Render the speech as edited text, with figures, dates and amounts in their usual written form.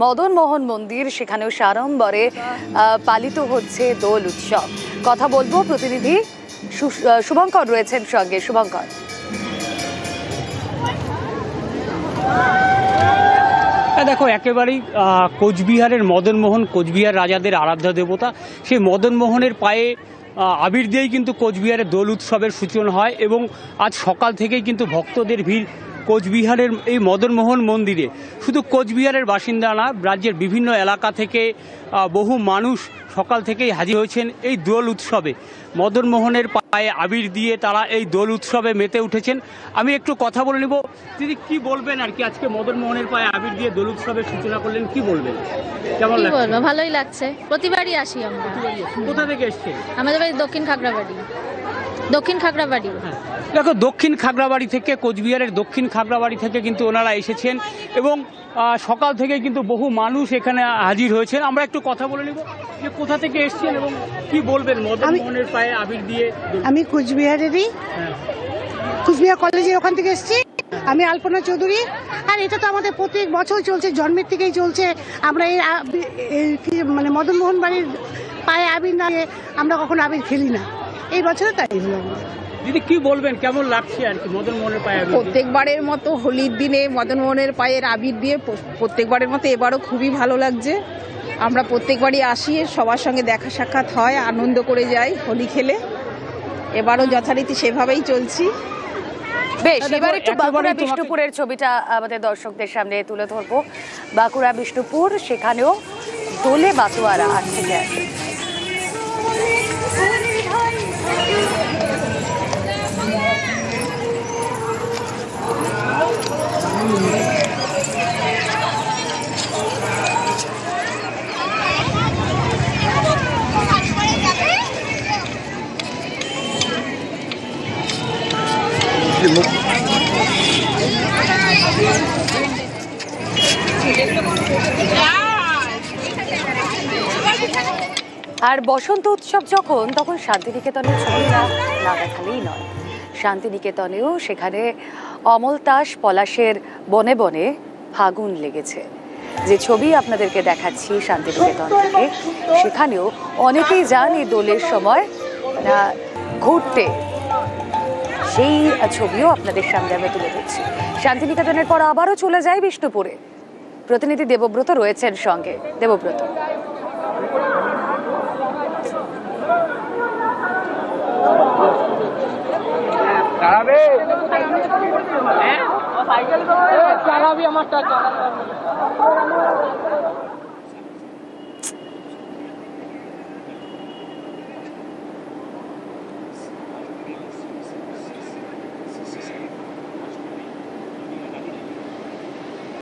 মদন মোহন মন্দির, সেখানেও সাড়ম্বরে পালিত হচ্ছে দোল উৎসব। কথা বলবো, প্রতিনিধি শুভঙ্কর রয়েছেন সঙ্গে। শুভঙ্কর, দেখো একেবারেই কোচবিহারের মদন মোহন, কোচবিহার রাজাদের আরাধ্য দেবতা, সেই মদন মোহনের পায়ে আবির দিয়েই কিন্তু কোচবিহারের দোল উৎসবের সূচনা হয় এবং আজ সকাল থেকেই কিন্তু ভক্তদের ভিড় কোচবিহারের এই মদন মোহন মন্দিরে। শুধু কোচবিহারের বাসিন্দা না, রাজ্যের বিভিন্ন এলাকা থেকে বহু মানুষ সকাল থেকেই হাজির হয়েছেন এই দোল উৎসবে। মদন মোহনের পায়ে আবির দিয়ে তারা এই দোল উৎসবে মেতে উঠেছেন। আমি একটু কথা বলে নেব, দিদি কি বলবেন আর কি, আজকে মদন মোহনের পায়ে আবির দিয়ে দোল উৎসবের সূচনা করলেন, কি বলবেন? কেমন লাগছে? ভালোই লাগছে, প্রতিবারই আসি আমরা। কোথা থেকে এসছেন? আমাদের বাড়ি দক্ষিণ খাগড়াবাড়ি। দেখো দক্ষিণ খাগড়াবাড়ি থেকে, কোচবিহারের দক্ষিণ খাগড়াবাড়ি থেকে কিন্তু ওনারা এসেছেন এবং সকাল থেকে কিন্তু বহু মানুষ এখানে হাজির হয়েছেন। আমরা একটু কথা বলে নিব যে কোথা থেকে এসছেন এবং কি বলবেন মদন মোহনের পায়ে আবির দিয়ে। আমি কোচবিহারেরই, কোচবিহার কলেজের ওখান থেকে এসেছি। আমি আলপনা চৌধুরী। আর এটা তো আমাদের প্রত্যেক বছর চলছে, জন্মের থেকেই চলছে। আমরা মানে মদন মোহন বাড়ির পায়ে আবির না আমরা কখনো আবির খেলি না, এই বছরও তাই হলো। দিদি কি বলবেন, কেমন লাগছে আর কি মদন মোহনের পায়ে আবির? প্রত্যেকবারের মতো হোলির দিনে মদন মোহনের পায়ের আবির দিয়ে প্রত্যেকবারের মতো এবারও খুবই ভালো লাগছে। আমরা প্রত্যেকবারই আসি, সবার সঙ্গে দেখা সাক্ষাৎ হয়, আনন্দ করে যাই হোলি খেলে। এবারও যথারীতি সেভাবেই চলছি। বেশ, এবার একটু বাঁকুড়া বিষ্ণুপুরের ছবিটা আমাদের দর্শকদের সামনে তুলে ধরবো। বাঁকুড়া বিষ্ণুপুর, সেখানেও দোলে বাতোয়ারা আজ থেকে আসে। আর বসন্ত উৎসব যখন, তখন শান্তিনিকেতনের ছবিটা না দেখালেই নয়। শান্তিনিকেতনেও সেখানে অমলতাস পলাশের বনে বনে ফাগুন লেগেছে, যে ছবি আপনাদেরকে দেখাচ্ছি শান্তিনিকেতন থেকে। সেখানেও অনেকেই যান এই দোলের সময় ঘুরতে, সেই ছবিও আপনাদের সামনে আমি তুলে ধরছি। শান্তিনিকেতনের পর আবারও চলে যায় বিষ্ণুপুরে। প্রতিনিধি দেবব্রত রয়েছেন সঙ্গে। দেবব্রত, চালাবি আমারটা।